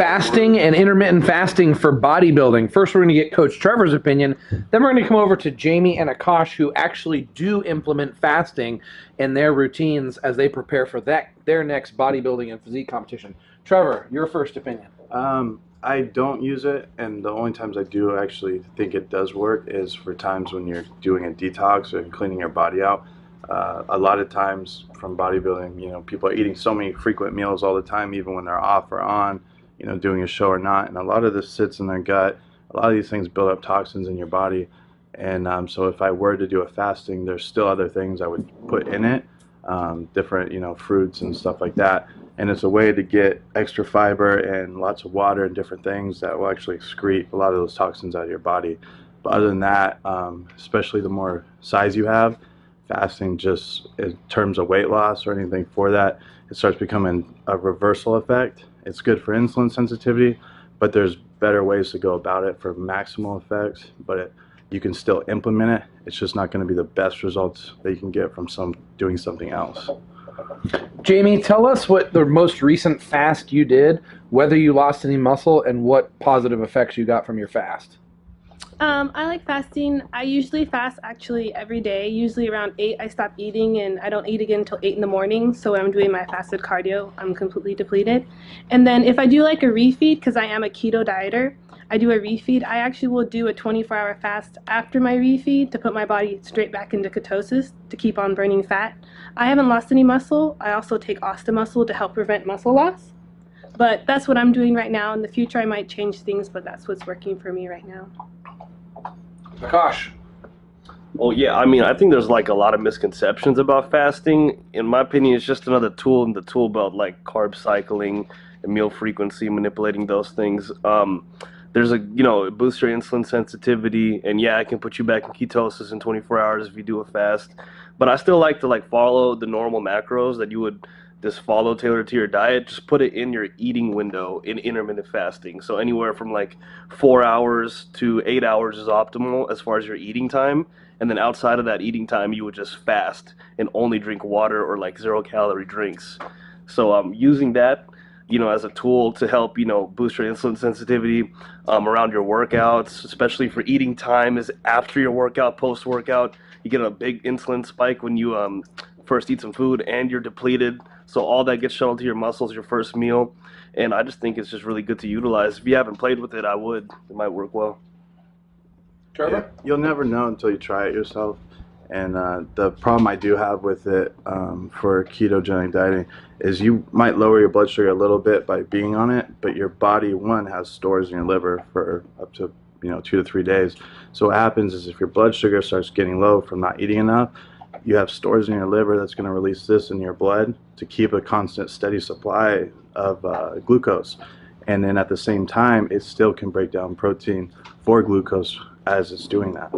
fasting and intermittent fasting for bodybuilding. First, we're going to get Coach Trevor's opinion. Then we're going to come over to Jamie and Akash, who actually do implement fasting in their routines as they prepare for their next bodybuilding and physique competition. Trevor, your first opinion. I don't use it, and the only times I do actually think it does work is for times when you're doing a detox or cleaning your body out. A lot of times from bodybuilding, people are eating so many frequent meals all the time, even when they're off or on, doing a show or not. And a lot of this sits in their gut. A lot of these things build up toxins in your body. And so if I were to do a fasting, there's still other things I would put in it, different, fruits and stuff like that. And it's a way to get extra fiber and lots of water and different things that will actually excrete a lot of those toxins out of your body. But other than that, especially the more size you have, fasting just in terms of weight loss or anything for that, it starts becoming a reversal effect. It's good for insulin sensitivity, but there's better ways to go about it for maximal effects. But you can still implement it. It's just not going to be the best results that you can get from doing something else. Jamie, tell us what the most recent fast you did, whether you lost any muscle, and what positive effects you got from your fast. I like fasting. I usually fast actually every day. Usually around 8 I stop eating, and I don't eat again until 8 in the morning. So when I'm doing my fasted cardio, I'm completely depleted. And then if I do like a refeed, because I am a keto dieter, I do a refeed. I actually will do a 24-hour fast after my refeed to put my body straight back into ketosis to keep on burning fat. I haven't lost any muscle. I also take Ostemuscle to help prevent muscle loss. But that's what I'm doing right now. In the future, I might change things, but that's what's working for me right now. Akash. Well, yeah, I think there's like a lot of misconceptions about fasting. In my opinion, it's just another tool in the tool belt, like carb cycling and meal frequency, manipulating those things. There's it boosts your insulin sensitivity, and yeah, it can put you back in ketosis in 24 hours if you do a fast. But I still like to follow the normal macros that you would just follow tailored to your diet. Just put it in your eating window in intermittent fasting. So anywhere from 4 hours to 8 hours is optimal as far as your eating time. And then outside of that eating time, you would just fast and only drink water or 0-calorie drinks. So using that as a tool to help, boost your insulin sensitivity around your workouts, especially for eating time is after your workout, post-workout. You get a big insulin spike when you first eat some food and you're depleted. So all that gets shuttled to your muscles, your first meal. And I just think it's just really good to utilize. If you haven't played with it, I would. It might work well. Trevor? Yeah, you'll never know until you try it yourself. And the problem I do have with it for ketogenic dieting is you might lower your blood sugar a little bit by being on it, but your body, one, has stores in your liver for up to 2 to 3 days. So what happens is if your blood sugar starts getting low from not eating enough, you have stores in your liver that's going to release this in your blood to keep a constant, steady supply of glucose. And then at the same time, it still can break down protein for glucose as it's doing that.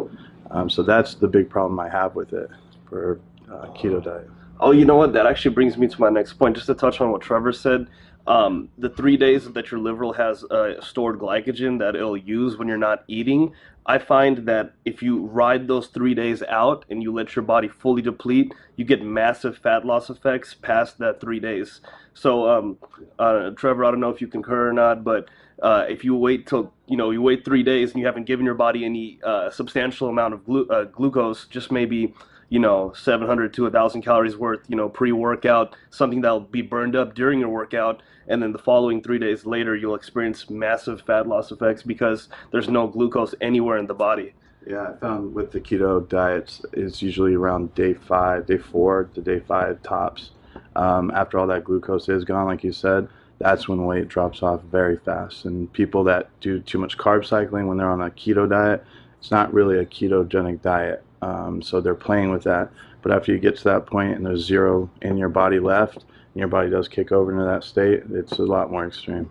So that's the big problem I have with it for keto diet. Oh, you know what? That actually brings me to my next point. Just to touch on what Trevor said, the 3 days that your liver has stored glycogen that it'll use when you're not eating, I find that if you ride those 3 days out and you let your body fully deplete, you get massive fat loss effects past that 3 days. So, Trevor, I don't know if you concur or not, but if you wait till you wait 3 days and you haven't given your body any substantial amount of glucose, just maybe 700 to 1,000 calories worth, pre-workout, something that'll be burned up during your workout, and then the following 3 days later, you'll experience massive fat loss effects because there's no glucose anywhere in the body. Yeah, I found with the keto diets, it's usually around day 4 to day 5 tops. After all that glucose is gone, like you said, that's when weight drops off very fast. And people that do too much carb cycling when they're on a keto diet, it's not really a ketogenic diet. So they're playing with that. But after you get to that point and there's zero in your body left, and your body does kick over into that state, it's a lot more extreme.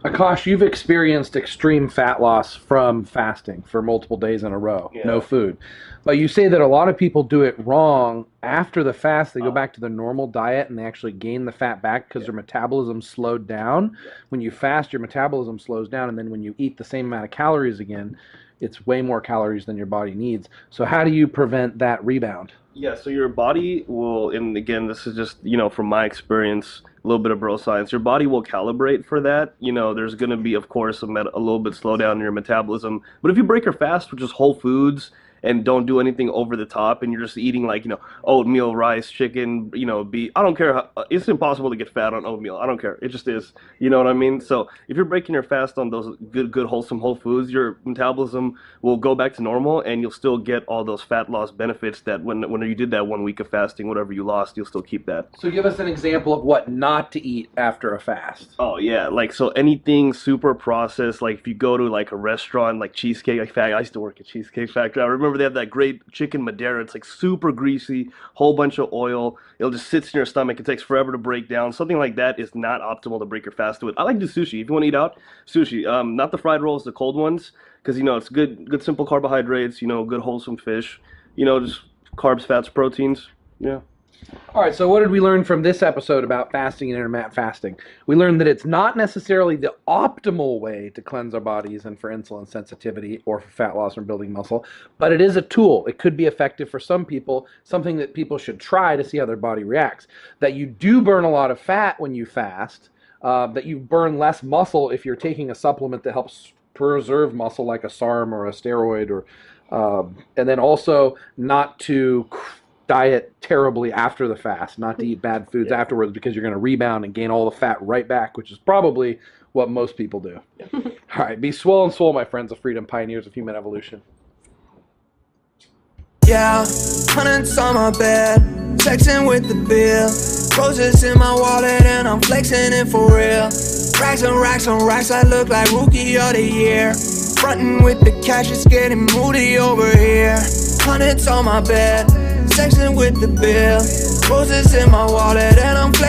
Akash, you've experienced extreme fat loss from fasting for multiple days in a row, no food. But you say that a lot of people do it wrong. After the fast, they go back to their normal diet and they actually gain the fat back because their metabolism slowed down. When you fast, your metabolism slows down, and then when you eat the same amount of calories again, it's way more calories than your body needs. So how do you prevent that rebound? Yeah, so your body will, and again, this is just, from my experience, little bit of bro science. Your body will calibrate for that. You know, there's going to be, of course, a little bit slowdown in your metabolism. But if you break your fast, which is whole foods, and don't do anything over the top, and you're just eating like, you know, oatmeal, rice, chicken, you know, beef. I don't care. It's impossible to get fat on oatmeal. I don't care. It just is. You know what I mean? So if you're breaking your fast on those good, wholesome whole foods, your metabolism will go back to normal, and you'll still get all those fat loss benefits that when you did that 1 week of fasting, whatever you lost, you'll still keep that. So give us an example of what not to eat after a fast. Oh yeah, like so anything super processed. Like if you go to like a restaurant, like Cheesecake Factory. I used to work at Cheesecake Factory. I remember they have that great chicken Madeira. It's like super greasy, whole bunch of oil. It'll just sits in your stomach. It takes forever to break down. Something like that is not optimal to break your fast with. I like to do sushi. If you want to eat out, sushi. Not the fried rolls, the cold ones, because you know it's good simple carbohydrates. You know, good wholesome fish. You know, just carbs, fats, proteins. Yeah. All right, so what did we learn from this episode about fasting and intermittent fasting? We learned that it's not necessarily the optimal way to cleanse our bodies and for insulin sensitivity or for fat loss or building muscle, but it is a tool. It could be effective for some people, something that people should try to see how their body reacts. That you do burn a lot of fat when you fast, that you burn less muscle if you're taking a supplement that helps preserve muscle like a SARM or a steroid, or and then also not to diet terribly after the fast, not to eat bad foods afterwards, because you're going to rebound and gain all the fat right back, which is probably what most people do. All right, be swole and swole, my friends of freedom, pioneers of human evolution. Yeah, hundreds on my bed, flexing with the bill, roses in my wallet and I'm flexing it for real. Racks on racks on racks, I look like rookie of the year. Frontin' with the cash, it's getting moody over here. Hundreds on my bed, flexing with the bill, roses in my wallet and I'm flexing.